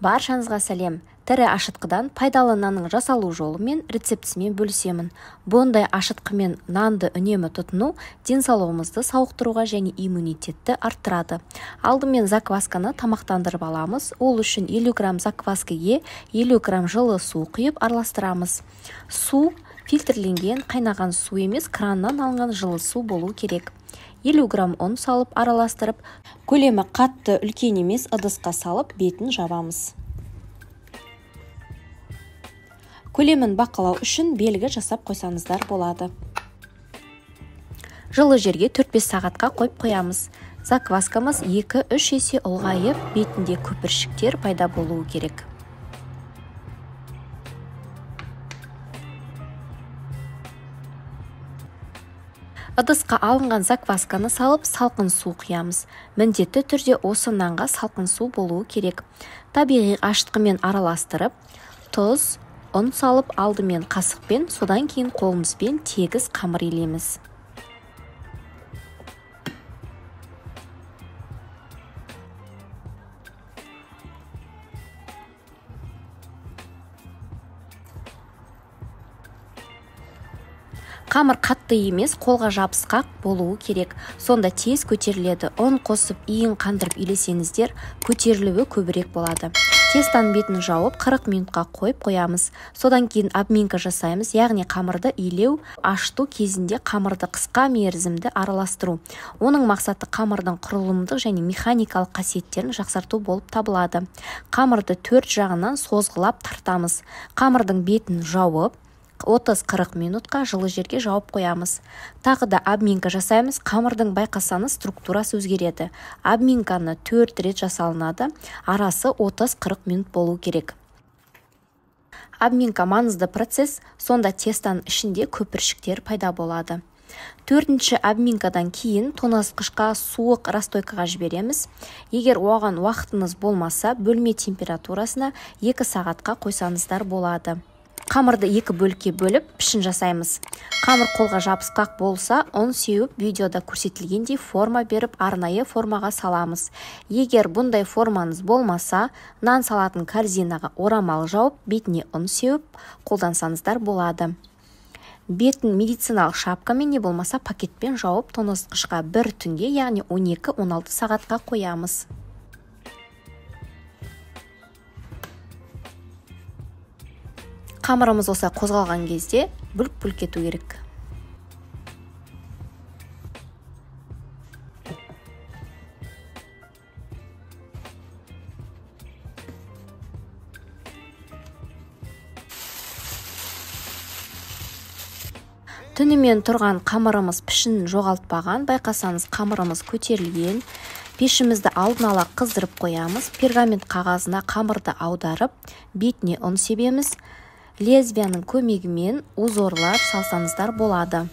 Баршаңызға сәлем. Тірі ашытқыдан пайдалы нанның жасалу жолы мен рецептісімен бөлісемін. Бұндай ашытқымен нанды үнемі тұтыну денсаулығымызды сауықтыруға және иммунитетті арттырады. Алдымен заквасканы тамақтандырып аламыз. Ол үшін 50 грамм закваскаге 50 грамм жылы су құйып араластырамыз. Су фильтрленген қайнаған су емес, краннан алынған жылы су болу керек. 50 грамм ұн салып араластырып, көлемі қатты үлкен емес ыдысқа салып бетін жабамыз. Көлемін бақылау үшін белгі жасап қойсаңыздар болады. Жылы жерге 4-5 сағатқа қойып қоямыз. Закваскамыз 2-3 есе ұлғайып, бетінде көпіршіктер пайда болуы керек. Ыдысқа алынған заквасканы салып, салқын су құямыз. Міндетті түрде осы нанға салқын су болуы керек. Табиғи ашытқымен араластырып, тұз, ұн салып алдымен қасықпен, содан кейін қолымызбен тегіс қамыр илеміз. Қамыр қатты емес, қолға жабысқақ болуы керек. Сонда тез көтеріледі. Ұн қосып, иін қандырып илесеңіздер, көтерілуі көбірек болады. Тестан бетін жауып 40 минутқа қойып қоямыз. Содан кейін обминка жасаймыз, яғни қамырды илеу, ашыту кезінде қамырды қысқа мерзімді араластыру. Оның мақсаты қамырдың құрылымдық және механикалық қасиеттерін жақсарту болып табылады. Қамырды 4 жағынан созғылап тартамыз. Қамырдың бетін жауып 30-40 минутқа жылы жерге жауып қоямыз. Тағы да обминка жасаймыз. Қамырдың байқасаңыз структурасы өзгереді. Обминканы 4 рет жасалынады. Арасы 30-40 минут болу керек. Обминка маңызды процесс, сонда тестаның ішінде көпіршіктер пайда болады. 4-ші обминкадан кейін тоңазытқышқа суық расстойкаға жібереміз. Егер оған уақытыңыз болмаса, бөлме температурасына 2 сағатқа қойсаңыздар болады. Қамырды 2 бөлікке бөліп, пішін жасаймыз. Қамыр қолға жабысқақ болса, ұн сеуіп, видеода көрсетілгендей форма беріп, арнайы формаға саламыз. Егер бұндай формаңыз болмаса, нан салатын корзинаға орамал жауып, бетіне ұн сеуіп, қолдансаңыздар болады. Бетін медициналық шапкамен не болмаса пакетпен жауып, тоңазытқышқа 1 түнге, яғни 12-16 сағатқа қоямыз. Қамырымыз оса қозғалған кезде бүлк-бүлк ету керек. Түнімен тұрған қамырымыз пішінін жоғалтпаған, байқасаңыз қамырымыз көтерілген. Пешімізді алдын ала қыздырып қоямыз. Пергамент қағазына қамырды аударып, бетіне ұн себеміз. Лезвияның көмегімен узорлап салсаңыздар болады.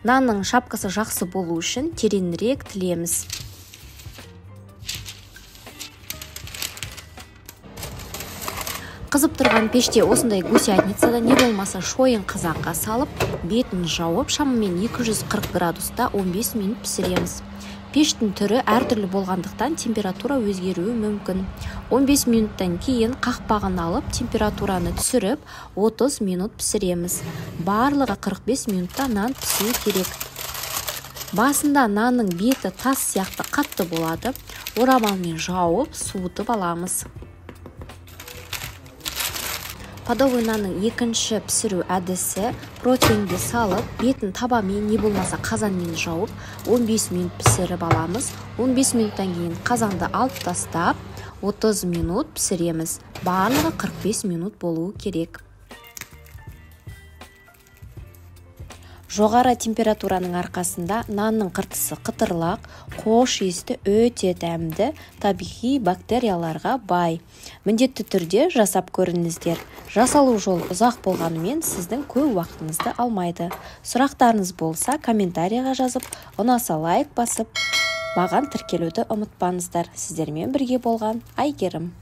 Нанның шапкасы жақсы болу үшін тереңірек тілеміз. Қызып тұрған пеште осындай гусятницада не болмаса шойын қызаққа салып, бетін жауып, шамамен 240 градуста 15 минут пісіреміз. Пештің түрі әртүрлі болғандықтан температура өзгеруі мүмкін. 15 минуттан кейін қақпағын алып, температураны түсіріп, 30 минут пісіреміз. Барлығы 45 минутта нан пісуі керек. Басында нанның беті тас сияқты қатты болады. Орамалмен жауып, суытып аламыз. Подовый нанның екінші пісіру әдісі противенге салып, бетін табамен не болмаса қазанмен жауып, 15 минут пісіріп аламыз. 15 минуттан кейін қазанды алып тастап, 30 минут пісіреміз. Барлығы 45 минут болуы керек. Жоғары температураның арқасында нанның қыртысы қытырлақ, қош иісті, өте дәмді, табиғи бактерияларға бай. Міндетті түрде жасап көріңіздер. Жасалу жолы ұзақ болғанымен сіздің көп уақытыңызды алмайды. Сұрақтарыңыз болса, комментарийға жазып, ұнаса лайк басып, маған тіркелуді ұмытпаңыздар. Сіздермен бірге болған Айгерім.